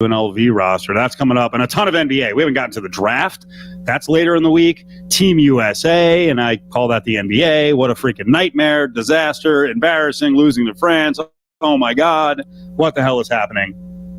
an LV roster. That's coming up, and a ton of NBA. We haven't gotten to the draft. That's later in the week. Team USA, and I call that the NBA. What a freaking nightmare, disaster, embarrassing, losing to France. Oh my God, what the hell is happening?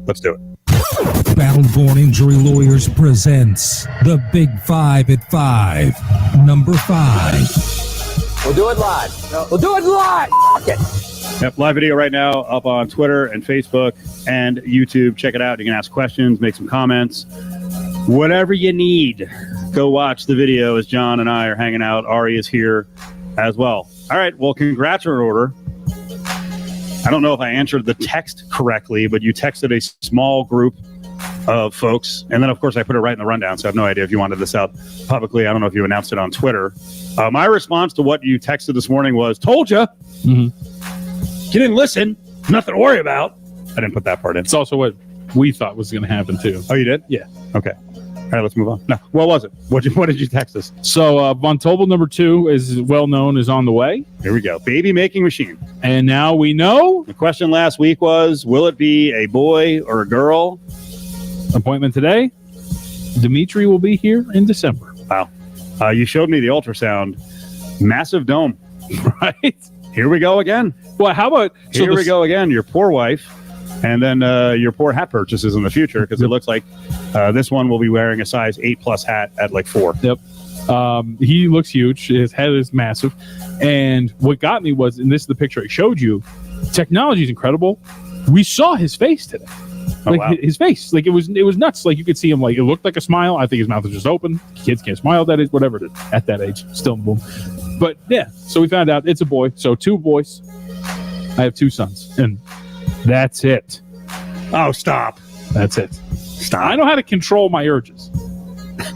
Let's do it. Battleborn Injury Lawyers presents the Big 5 at 5. Number 5. We'll do it live. No. We'll do it live. F*** it. Yep, live video right now up on Twitter and Facebook and YouTube. Check it out. You can ask questions, make some comments, whatever you need. Go watch the video as John and I are hanging out. Ari is here as well. All right, well, congrats are in order. I don't know if I answered the text correctly, but you texted a small group of folks. And then, of course, I put it right in the rundown, so I have no idea if you wanted this out publicly. I don't know if you announced it on Twitter. My response to what you texted this morning was, told you. Mm-hmm. You didn't listen. Nothing to worry about. I didn't put that part in. It's also what we thought was going to happen, too. Oh, you did? Yeah. Okay. All right, let's move on. No, what was it? What did you text us? So, Von Tobel number 2 is well known, is on the way. Here we go. Baby making machine. And now we know. The question last week was, will it be a boy or a girl? Appointment today. Dimitri will be here in December. Wow. You showed me the ultrasound. Massive dome. Right? Here we go again. Well, how about... Here we go again. Your poor wife. And then your poor hat purchases in the future, because it looks like this one will be wearing a size 8+ hat at like 4. Yep. He looks huge. His head is massive. And what got me was, and this is the picture I showed you, technology is incredible. We saw his face today. Like, wow. His face. Like, it was nuts. Like, you could see him, like, it looked like a smile. I think his mouth was just open. Kids can't smile at that age, whatever it is. At that age. Still in the womb. But, yeah. So we found out it's a boy. So 2 boys. I have 2 sons. And that's it. Oh, stop. That's it. Stop. I know how to control my urges.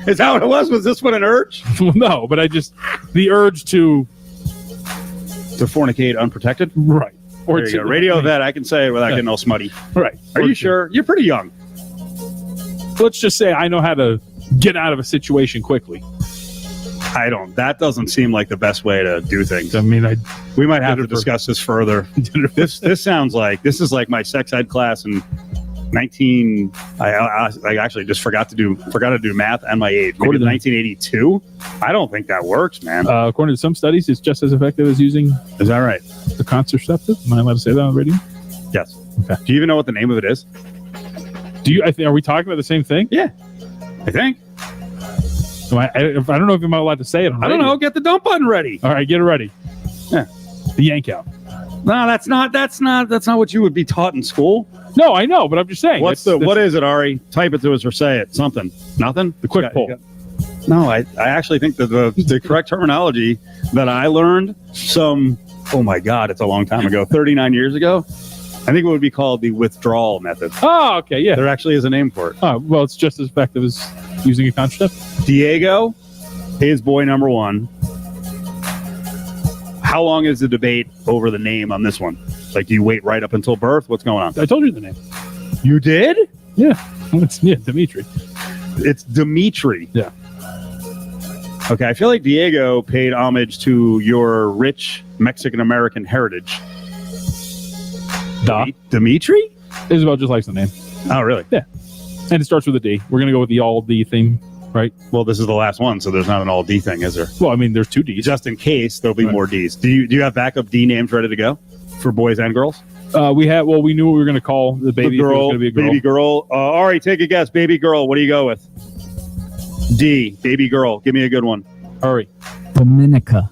Is that what it was? Was this one an urge? Well, no, but the urge to fornicate unprotected? Right. Or there you go. Radio vet, I can say it without getting all smutty. Right. Are you sure? You're pretty young. Let's just say I know how to get out of a situation quickly. I don't. That doesn't seem like the best way to do things. I mean, we might have to discuss this further. This sounds like this is like my sex ed class in 19. I actually just forgot to do math and my age. Maybe 1982. I don't think that works, man. According to some studies, it's just as effective as using. Is that right? The contraceptive. Am I allowed to say that on the radio? Yes. Okay. Do you even know what the name of it is? Are we talking about the same thing? Yeah, I think. I don't know if I'm allowed to say it. I don't know. Get the dump button ready. All right, get it ready. Yeah. The yank out. No, that's not what you would be taught in school. No, I know, but I'm just saying. What is it, Ari? Type it to us or say it. Something. Nothing? The quick pull. No, I actually think that the correct terminology that I learned oh my God, it's a long time ago, 39 years ago. I think it would be called the withdrawal method. Oh, okay, yeah. There actually is a name for it. Oh, well, it's just as effective as using a contraceptive. Diego is boy number 1. How long is the debate over the name on this one? Like, do you wait right up until birth? What's going on? I told you the name. You did? Yeah. Dimitri. It's Dimitri. Yeah. Okay, I feel like Diego paid homage to your rich Mexican-American heritage. Dimitri? Isabel just likes the name. Oh, really? Yeah. And it starts with a D. We're going to go with the all D theme, right? Well, this is the last one, so there's not an all D thing, is there? Well, I mean, there's 2 Ds. Just in case, there'll be more Ds. Do you have backup D names ready to go for boys and girls? We knew what we were going to call the baby. The girl, it was going to be a girl. Baby girl. Ari, take a guess. Baby girl, what do you go with? D, baby girl. Give me a good one. Hurry. Dominica.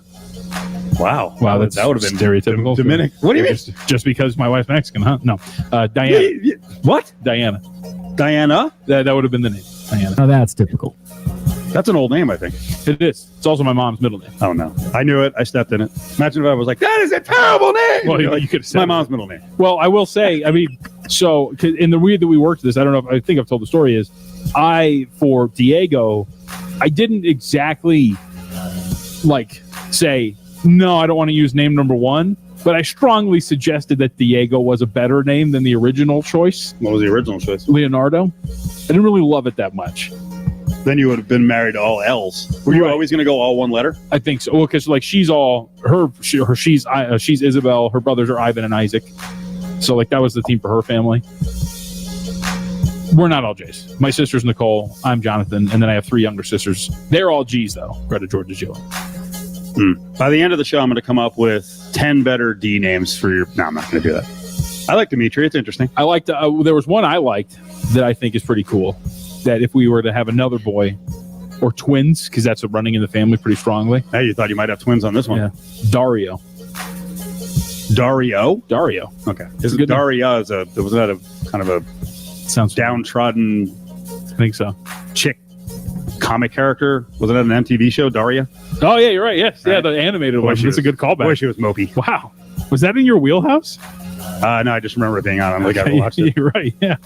Wow, that would have been stereotypical. Dominic. What do you mean? Just because my wife's Mexican, huh? No. Diana. What? Diana. Diana? That would have been the name. Diana. Now that's typical. That's an old name, I think. It is. It's also my mom's middle name. Oh, no. I knew it. I stepped in it. Imagine if I was like, that is a terrible name. Well, you could have said my mom's middle name. Well, I will say, I mean, so in the way that we worked this, I don't know if I think I've told the story is for Diego, I didn't exactly say, no, I don't want to use name number 1, but I strongly suggested that Diego was a better name than the original choice. What was the original choice? Leonardo. I didn't really love it that much. Then you would have been married to all L's. Were you always going to go all one letter? I think so. Well, because she's Isabel. Her brothers are Ivan and Isaac. So that was the theme for her family. We're not all J's. My sister's Nicole. I'm Jonathan. And then I have 3 younger sisters. They're all G's, though. Greta, Georgia, Jill. By the end of the show, I'm going to come up with 10 better D names for your... No, I'm not going to do that. I like Dimitri. It's interesting. I liked... there was one I liked that I think is pretty cool. That if we were to have another boy or twins, because that's running in the family pretty strongly. Hey, you thought you might have twins on this one. Yeah. Dario. Dario? Dario. Okay. Dario was that a kind of a sounds downtrodden I think so. chick comic character? Wasn't that an MTV show, Daria? Oh, yeah, you're right. Yes. Right. Yeah, the animated one. Boy, That's a good callback. Boy, she was mopey. Wow. Was that in your wheelhouse? No, I just remember it being on. I'm like, I watched it. You're right, yeah.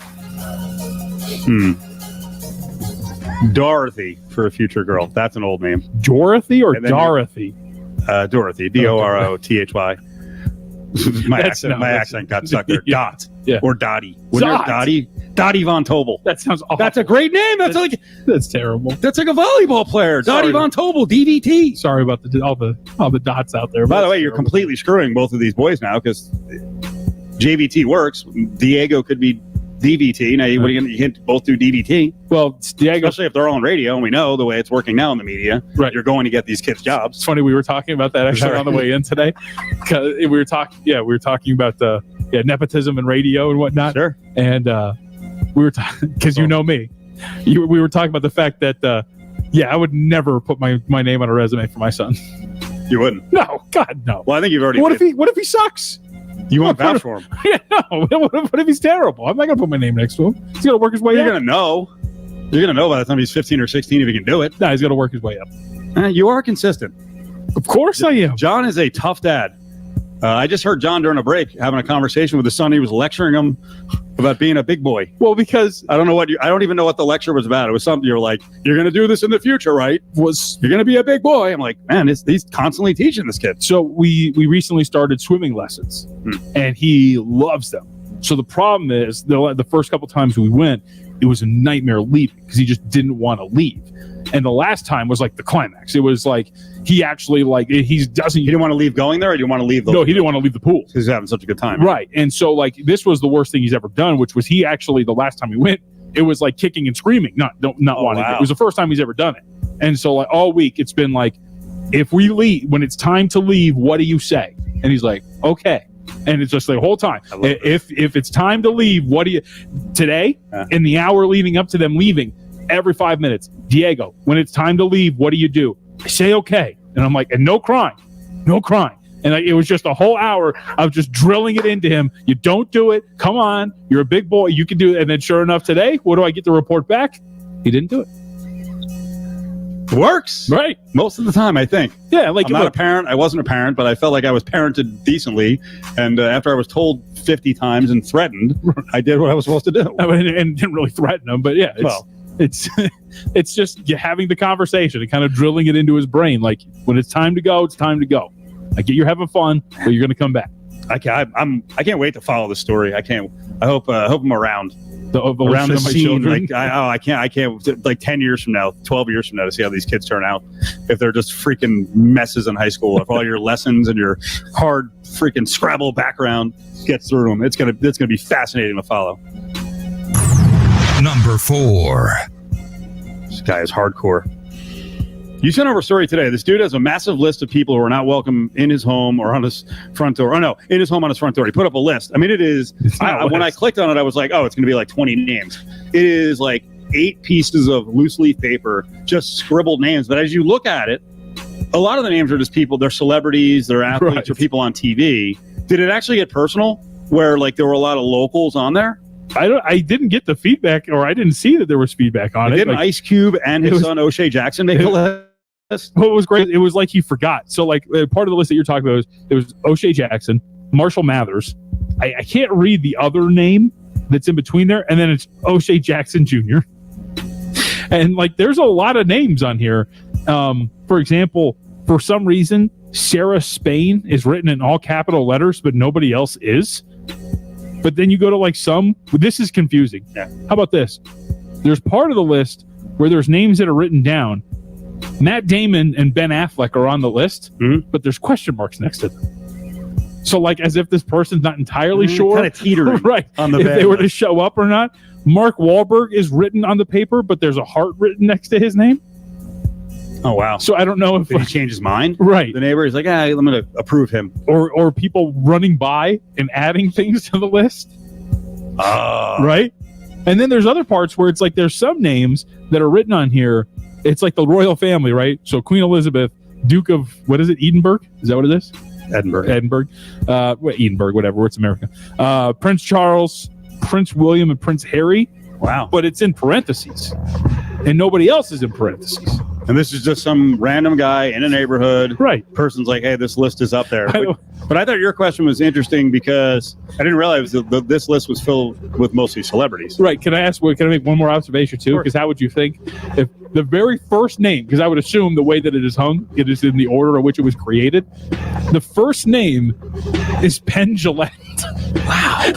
Dorothy for a future girl. That's an old name. Dorothy or And then Dorothy? Dorothy. Dorothy. My accent got stuck there. Yeah. Dot. Yeah. Or Dottie. Dot. Dottie Von Tobel. That sounds awful. That's a great name. That's terrible. like a volleyball player. Dottie Sorry. Von Tobel, DVT. Sorry about all the dots out there. By the way, you're completely screwing both of these boys now because JVT works. Diego could be DVT. Now, what are you going to hint both do DVT? Well, Diego. Especially if they're on radio, and we know the way it's working now in the media. Right. You're going to get these kids jobs. It's funny, we were talking about that actually on the way in today. 'Cause we were talking about the nepotism and radio and whatnot. Sure. And we were talking because you know me. We were talking about the fact that I would never put my name on a resume for my son. You wouldn't. No, God, no. Well, I think you've already. What if he sucks? You won't vouch for him? Yeah, no. What if he's terrible? I'm not gonna put my name next to him. He's gonna work his way You're up. going to know. You're going to know by the time he's 15 or 16 if he can do it. No, he's gonna work his way up. You are consistent. Of course I am. John is a tough dad. I just heard John during a break having a conversation with his son. He was lecturing him about being a big boy. Well, because I don't even know what the lecture was about. It was something you're like, you're going to do this in the future, right? You're going to be a big boy. I'm like, man, he's constantly teaching this kid. so we recently started swimming lessons, and he loves them. So the problem is the first couple times we went, it was a nightmare leaving because he just didn't want to leave. And the last time was like the climax. It was like he actually he doesn't. You didn't want to leave going there, or do you want to leave? No, he didn't want to leave the pool because he's having such a good time. Right. And so this was the worst thing he's ever done, which was he actually the last time he went, it was like kicking and screaming, not wanting wow. it. It was the first time he's ever done it. And so all week it's been like, if we leave, when it's time to leave, what do you say? And he's like, okay. And it's just the whole time. If it's time to leave, what do you today? In the hour leading up to them leaving, every 5 minutes, Diego, when it's time to leave, what do you do? I say okay. And I'm like, and no crying. And it was just a whole hour of just drilling it into him. You don't do it. Come on. You're a big boy. You can do it. And then sure enough, today, what do I get to report back? He didn't do it. Works. Right. Most of the time, I think. Yeah. I'm not a parent. I wasn't a parent, but I felt like I was parented decently. And after I was told 50 times and threatened, I did what I was supposed to do. I mean, and didn't really threaten him, but yeah. It's just having the conversation and kind of drilling it into his brain. Like, when it's time to go, it's time to go. I get you're having fun, but you're going to come back. I can't wait to follow the story. I hope I'm around. Around the my scene. children. I can't. Like 10 years from now, 12 years from now, to see how these kids turn out. If they're just freaking messes in high school, if all your lessons and your hard freaking Scrabble background gets through them, it's gonna be fascinating to follow. Number 4. This guy is hardcore. You sent over a story today. This dude has a massive list of people who are not welcome in his home or on his front door. Oh, no, in his home on his front door. He put up a list. I mean, it is. When I clicked on it, I was like, oh, it's going to be like 20 names. It is like 8 pieces of loose leaf paper, just scribbled names. But as you look at it, a lot of the names are just people. They're celebrities, they're athletes, right, or people on TV. Did it actually get personal where there were a lot of locals on there? I didn't get the feedback, or I didn't see that there was feedback on it. Didn't Ice Cube and his son O'Shea Jackson make the list? What was great, it was like he forgot. So part of the list that you're talking about it was O'Shea Jackson, Marshall Mathers. I can't read the other name that's in between there, and then it's O'Shea Jackson Jr. And there's a lot of names on here. For example, for some reason, Sarah Spain is written in all capital letters, but nobody else is. But then you go to this is confusing. Yeah. How about this? There's part of the list where there's names that are written down. Matt Damon and Ben Affleck are on the list, but there's question marks next to them. So as if this person's not entirely sure. Kind of teetering right, on the if bed. they were to show up or not. Mark Wahlberg is written on the paper, but there's a heart written next to his name. Oh, wow. So I don't know if Did he change his mind? Right. The neighbor is like, I'm going to approve him. Or people running by and adding things to the list. Right? And then there's other parts where it's like there's some names that are written on here. It's like the royal family, right? So Queen Elizabeth, Duke of, what is it, Edinburgh? Is that what it is? Edinburgh. Edinburgh, whatever. It's America. Prince Charles, Prince William, and Prince Harry. Wow. But it's in parentheses. And nobody else is in parentheses. And this is just some random guy in a neighborhood. Right. Person's like, hey, this list is up there. But I thought your question was interesting because I didn't realize that this list was filled with mostly celebrities. Right. Can I make one more observation too? Because how would you think if the very first name, because I would assume the way that it is hung, it is in the order in which it was created. The first name is Penn Jillette. Wow.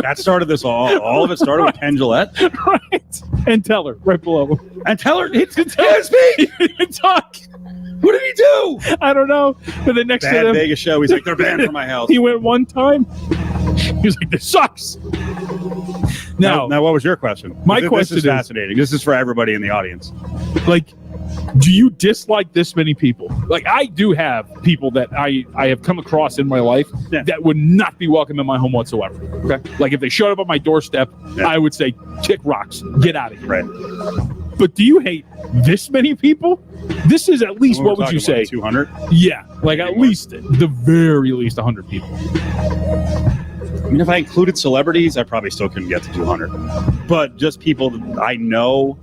That started this all of it started with Penn Jillette. Right. And Teller, right below him. And Teller, it's me. He didn't talk. What did he do? I don't know. But then next to them, Vegas show, he's like, they're banned from my house. He went one time. He was like, this sucks. Now, what was your question? My question is fascinating. This is for everybody in the audience. Like, do you dislike this many people? Like, I do have people that I have come across in my life that would not be welcome in my home whatsoever. Okay. Like, if they showed up on my doorstep, I would say, kick rocks, get out of here. Right. But do you hate this many people? This is at least, what would you say? 200? Yeah. Like, at least, the very least 100 people. I mean, if I included celebrities, I probably still couldn't get to 200. But just people that I know,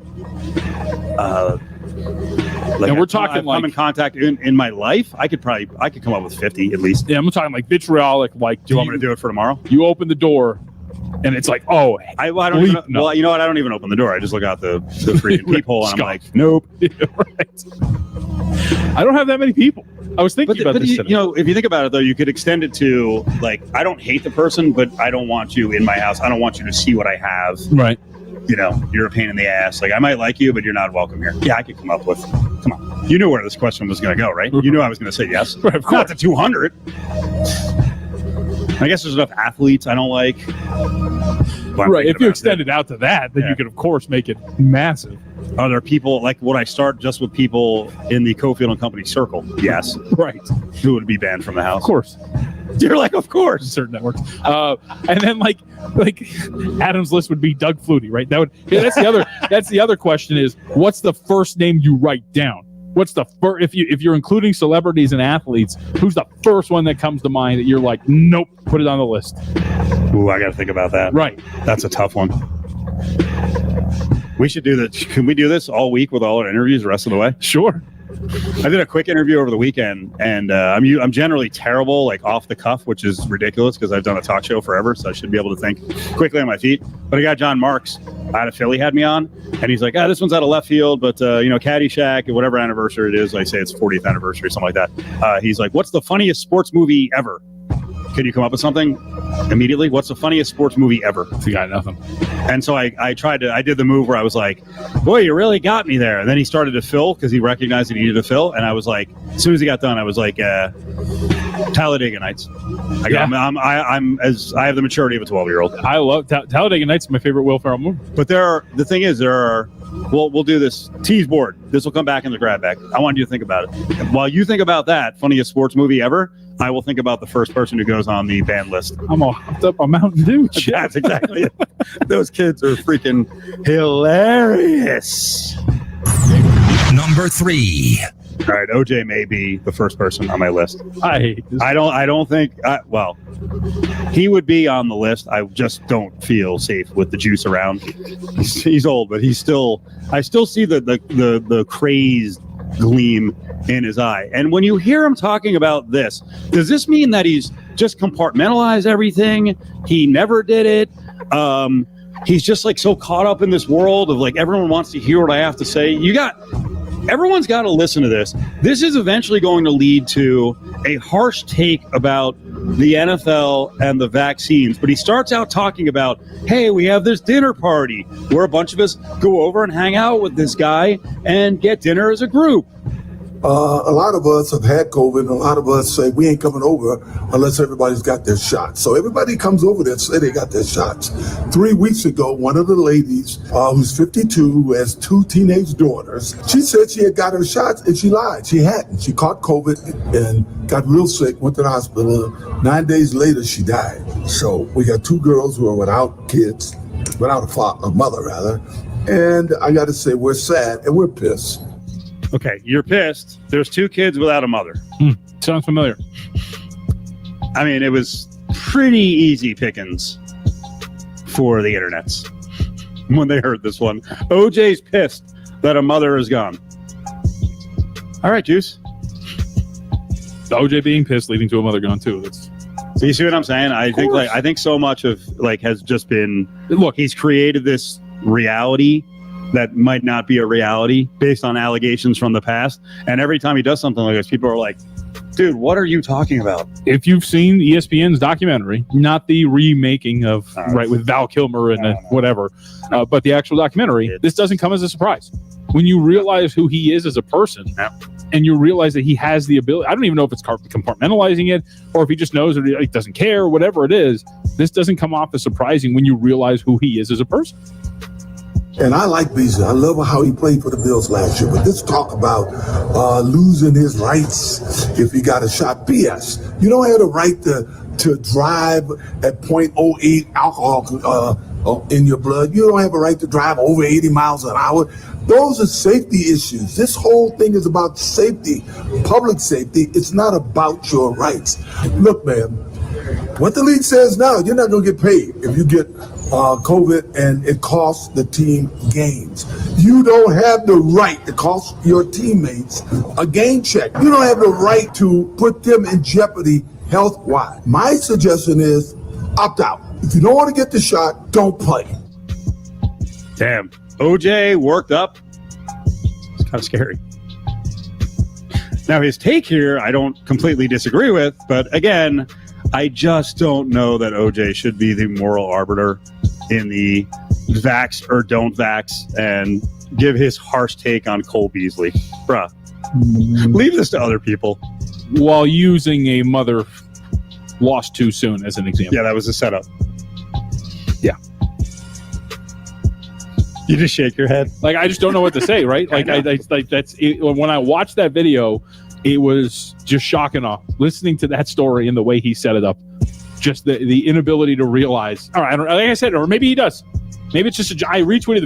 and we're talking I've come in contact in my life, I could come up with 50 at least. Yeah, I'm talking like vitriolic. Like, do you want me to do it for tomorrow? You open the door, and it's like, oh, I don't even, well, you know what? I don't even open the door. I just look out the freaking peephole, and I'm like, nope. Right. I don't have that many people. I was thinking about this today. You know, if you think about it, though, you could extend it to, like, I don't hate the person, but I don't want you in my house. I don't want you to see what I have. Right. You know, you're a pain in the ass. Like, I might like you, but you're not welcome here. Yeah, I could come up with, come on. You knew where this question was going to go, right? You knew I was going to say yes. Right, of course. Not to 200. I guess there's enough athletes I don't like. Right. If you extend it out to that, then you could, of course, make it massive. Are there people, like, would I start just with people in the Cofield Company circle? Yes. Right. Who would be banned from the house? Of course. You're like, of course. Certain networks. And then like Adam's list would be Doug Flutie, right? That's the other question is, what's the first name you write down? What's the first, if you're including celebrities and athletes, who's the first one that comes to mind that you're like, nope, put it on the list? Ooh, I got to think about that. Right. That's a tough one. We should do that. Can we do this all week with all our interviews the rest of the way? Sure. I did a quick interview over the weekend, and I'm generally terrible, like off the cuff, which is ridiculous because I've done a talk show forever, so I should be able to think quickly on my feet. But a guy, John Marks, out of Philly, had me on, and he's like, this one's out of left field, but Caddyshack, whatever anniversary it is, I say it's 40th anniversary, something like that. He's like, what's the funniest sports movie ever? Can you come up with something immediately? What's the funniest sports movie ever? He got nothing. And so I did the move where I was like, boy, you really got me there. And then he started to fill because he recognized he needed to fill. And I was like, as soon as he got done, I was like, Talladega Nights. I have the maturity of a 12-year-old. I love Talladega Nights. Is my favorite Will Ferrell movie. But we'll do this tease board. This will come back in the grab bag. I want you to think about it. While you think about that funniest sports movie ever, I will think about the first person who goes on the banned list. I'm all hopped up on Mountain Dew. That's exactly it. Those kids are freaking hilarious. Number 3. All right, OJ may be the first person on my list. I hate this. I don't think. He would be on the list. I just don't feel safe with the juice around. He's old, but I still see the crazed gleam in his eye. And when you hear him talking about this, does this mean that he's just compartmentalized everything? He never did it. He's just like so caught up in this world of like everyone wants to hear what I have to say. Everyone's got to listen to this. This is eventually going to lead to a harsh take about the NFL and the vaccines. But he starts out talking about, hey, we have this dinner party where a bunch of us go over and hang out with this guy and get dinner as a group. A lot of us have had COVID, and a lot of us say we ain't coming over unless everybody's got their shots. So everybody comes over there and say they got their shots. 3 weeks ago, one of the ladies who's 52, who has 2 teenage daughters, she said she had got her shots, and she lied. She hadn't. She caught COVID and got real sick, went to the hospital. 9 days later, she died. So we got 2 girls who are without kids, without a mother, rather. And I got to say, we're sad and we're pissed. Okay, you're pissed. There's 2 kids without a mother. Sounds familiar. I mean, it was pretty easy pickings for the internets when they heard this one. OJ's pissed that a mother is gone. All right, Juice. OJ being pissed leading to a mother gone too. That's So you see what I'm saying? I think so much of has just been, look, he's created this reality that might not be a reality based on allegations from the past. And every time he does something like this, people are like, dude, what are you talking about? if you've seen ESPN's documentary, not the remaking of with Val Kilmer and whatever, but the actual documentary, this doesn't come as a surprise. When you realize who he is as a person, and you realize that he has the ability, I don't even know if it's compartmentalizing it or if he just knows that he doesn't care, whatever it is, this doesn't come off as surprising when you realize who he is as a person. And I like Beasley. I love how he played for the Bills last year. But this talk about losing his rights if he got a shot, BS. You don't have the right to drive at 0.08 alcohol in your blood. You don't have a right to drive over 80 miles an hour. Those are safety issues. This whole thing is about safety, public safety. It's not about your rights. Look, man, what the league says now, you're not going to get paid if you get COVID and it costs the team games. You don't have the right to cost your teammates a game check. You don't have the right to put them in jeopardy health-wise. My suggestion is opt out. If you don't want to get the shot, don't play. Damn. OJ worked up. It's kind of scary. Now, his take here, I don't completely disagree with, but again, I just don't know that OJ should be the moral arbiter in the vax or don't vax and give his harsh take on Cole Beasley. Bruh, leave this to other people. While using a mother lost too soon as an example. Yeah, that was a setup. Yeah. You just shake your head. Like, I just don't know what to say, right? Like, I that's it. When I watched that video, it was just shock and awe. Listening to that story and the way he set it up, just the inability to realize. All right, like I said, or maybe he does. Maybe it's just I retweeted the